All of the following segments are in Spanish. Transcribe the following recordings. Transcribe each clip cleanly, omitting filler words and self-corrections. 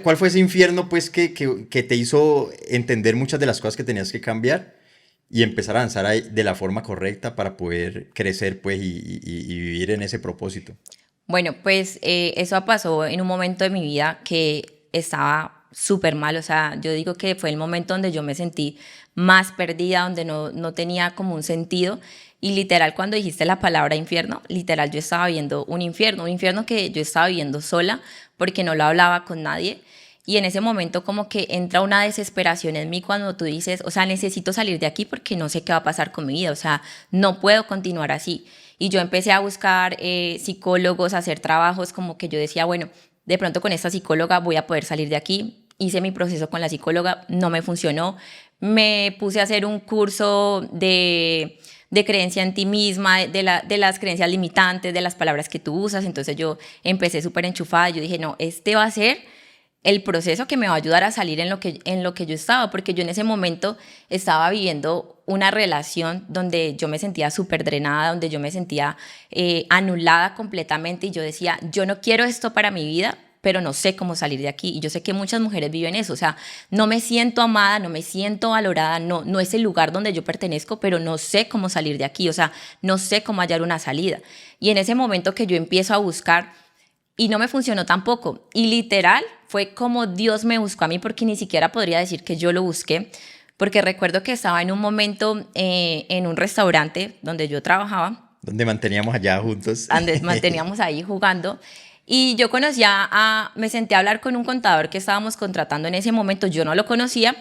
¿Cuál fue ese infierno, pues, que te hizo entender muchas de las cosas que tenías que cambiar y empezar a avanzar ahí de la forma correcta para poder crecer, pues, y vivir en ese propósito? Bueno, pues eso pasó en un momento de mi vida que estaba súper mal, o sea, yo digo que fue el momento donde yo me sentí más perdida, donde no tenía como un sentido y literal cuando dijiste la palabra infierno, literal yo estaba viendo un infierno que yo estaba viviendo sola porque no lo hablaba con nadie y en ese momento como que entra una desesperación en mí cuando tú dices, o sea, necesito salir de aquí porque no sé qué va a pasar con mi vida, o sea, no puedo continuar así. Y yo empecé a buscar psicólogos, a hacer trabajos como que yo decía, bueno, de pronto con esta psicóloga voy a poder salir de aquí. Hice mi proceso con la psicóloga, no me funcionó. Me puse a hacer un curso de creencia en ti misma, de las creencias limitantes, de las palabras que tú usas. Entonces yo empecé súper enchufada. Yo dije, no, este va a ser el proceso que me va a ayudar a salir en lo que yo estaba, porque yo en ese momento estaba viviendo una relación donde yo me sentía súper drenada, donde yo me sentía anulada completamente y yo decía, yo no quiero esto para mi vida, pero no sé cómo salir de aquí. Y yo sé que muchas mujeres viven eso, o sea, no me siento amada, no me siento valorada, no es el lugar donde yo pertenezco, pero no sé cómo salir de aquí, o sea, no sé cómo hallar una salida. Y en ese momento que yo empiezo a buscar y no me funcionó tampoco. Y literal fue como Dios me buscó a mí porque ni siquiera podría decir que yo lo busqué. Porque recuerdo que estaba en un momento en un restaurante donde yo trabajaba, Donde manteníamos allá juntos. donde manteníamos ahí jugando. Y yo me senté a hablar con un contador que estábamos contratando en ese momento, yo no lo conocía.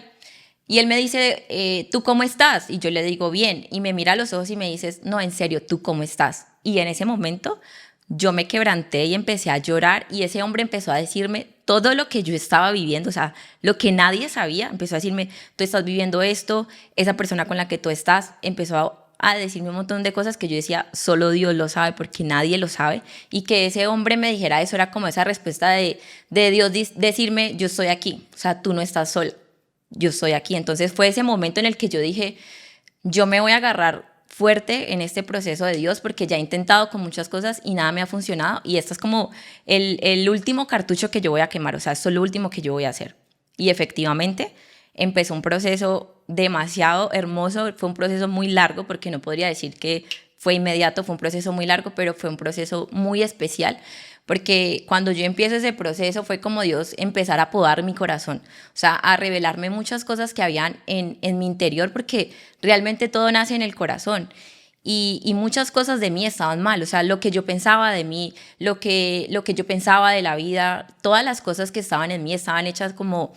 Y él me dice, ¿tú cómo estás? Y yo le digo, bien. Y me mira a los ojos y me dice, no, en serio, ¿tú cómo estás? Y en ese momento yo me quebranté y empecé a llorar y ese hombre empezó a decirme todo lo que yo estaba viviendo, o sea, lo que nadie sabía, empezó a decirme, tú estás viviendo esto, esa persona con la que tú estás, empezó a decirme un montón de cosas que yo decía, solo Dios lo sabe porque nadie lo sabe, y que ese hombre me dijera eso era como esa respuesta de Dios decirme, yo estoy aquí, o sea, tú no estás sola, yo estoy aquí. Entonces fue ese momento en el que yo dije, yo me voy a agarrar fuerte en este proceso de Dios porque ya he intentado con muchas cosas y nada me ha funcionado y esto es como el último cartucho que yo voy a quemar, o sea, esto es lo último que yo voy a hacer. Y efectivamente empezó un proceso demasiado hermoso, fue un proceso muy largo porque no podría decir que fue inmediato, fue un proceso muy largo, pero fue un proceso muy especial porque cuando yo empiezo ese proceso fue como Dios empezar a podar mi corazón, o sea, a revelarme muchas cosas que habían en mi interior, porque realmente todo nace en el corazón. Y muchas cosas de mí estaban mal, o sea, lo que yo pensaba de mí, lo que yo pensaba de la vida, todas las cosas que estaban en mí estaban hechas como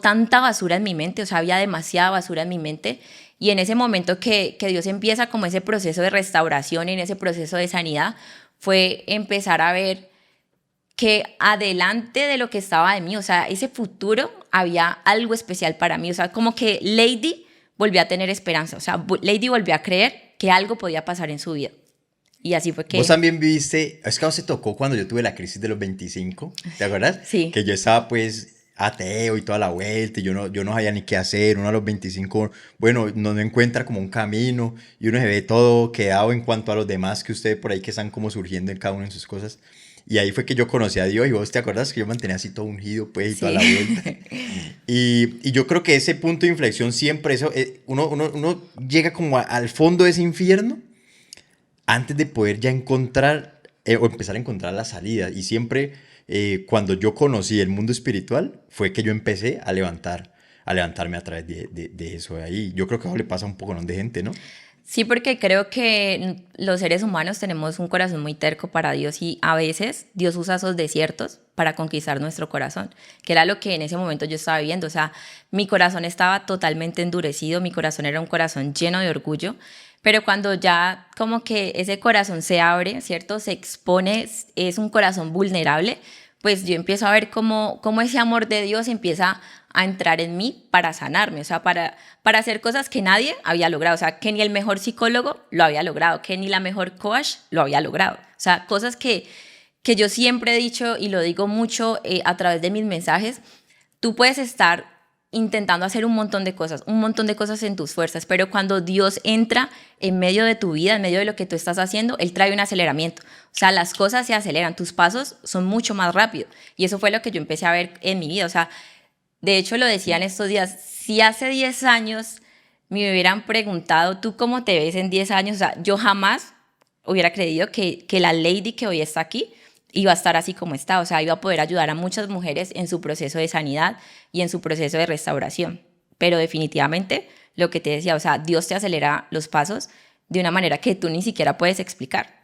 tanta basura en mi mente, o sea, había demasiada basura en mi mente. Y en ese momento que Dios empieza como ese proceso de restauración y en ese proceso de sanidad, fue empezar a ver que adelante de lo que estaba de mí, o sea, ese futuro había algo especial para mí, o sea, como que Lady volvió a tener esperanza, o sea, Lady volvió a creer que algo podía pasar en su vida. Y así fue Vos que, también viviste, es que a vos se tocó cuando yo tuve la crisis de los 25, ¿te acuerdas? sí, Que yo estaba pues ateo y toda la vuelta y yo no sabía ni qué hacer, uno a los 25, bueno, no encuentra como un camino y uno se ve todo quedado en cuanto a los demás que ustedes por ahí que están como surgiendo en cada uno en sus cosas. Y ahí fue que yo conocí a Dios y vos te acuerdas que yo mantenía así todo ungido pues y toda sí. la vuelta. Y yo creo que ese punto de inflexión siempre, eso, uno llega como al fondo de ese infierno antes de poder ya encontrar o empezar a encontrar la salida. Y siempre cuando yo conocí el mundo espiritual fue que yo empecé a levantarme a través de eso de ahí. Yo creo que eso le pasa a un poco ¿no? de gente, ¿no? Sí, porque creo que los seres humanos tenemos un corazón muy terco para Dios y a veces Dios usa esos desiertos para conquistar nuestro corazón, que era lo que en ese momento yo estaba viviendo. O sea, mi corazón estaba totalmente endurecido, mi corazón era un corazón lleno de orgullo, pero cuando ya como que ese corazón se abre, ¿cierto? Se expone, es un corazón vulnerable, pues yo empiezo a ver cómo ese amor de Dios empieza a entrar en mí para sanarme, o sea, para hacer cosas que nadie había logrado, o sea, que ni el mejor psicólogo lo había logrado, que ni la mejor coach lo había logrado, o sea, cosas que yo siempre he dicho y lo digo mucho a través de mis mensajes, tú puedes estar intentando hacer un montón de cosas en tus fuerzas, pero cuando Dios entra en medio de tu vida, en medio de lo que tú estás haciendo, Él trae un aceleramiento. O sea, las cosas se aceleran, tus pasos son mucho más rápidos. Y eso fue lo que yo empecé a ver en mi vida. O sea, de hecho lo decía en estos días, si hace 10 años me hubieran preguntado, ¿tú cómo te ves en 10 años? O sea, yo jamás hubiera creído que la lady que hoy está aquí iba a estar así como está, o sea, iba a poder ayudar a muchas mujeres en su proceso de sanidad y en su proceso de restauración. Pero definitivamente, lo que te decía, o sea, Dios te acelera los pasos de una manera que tú ni siquiera puedes explicar.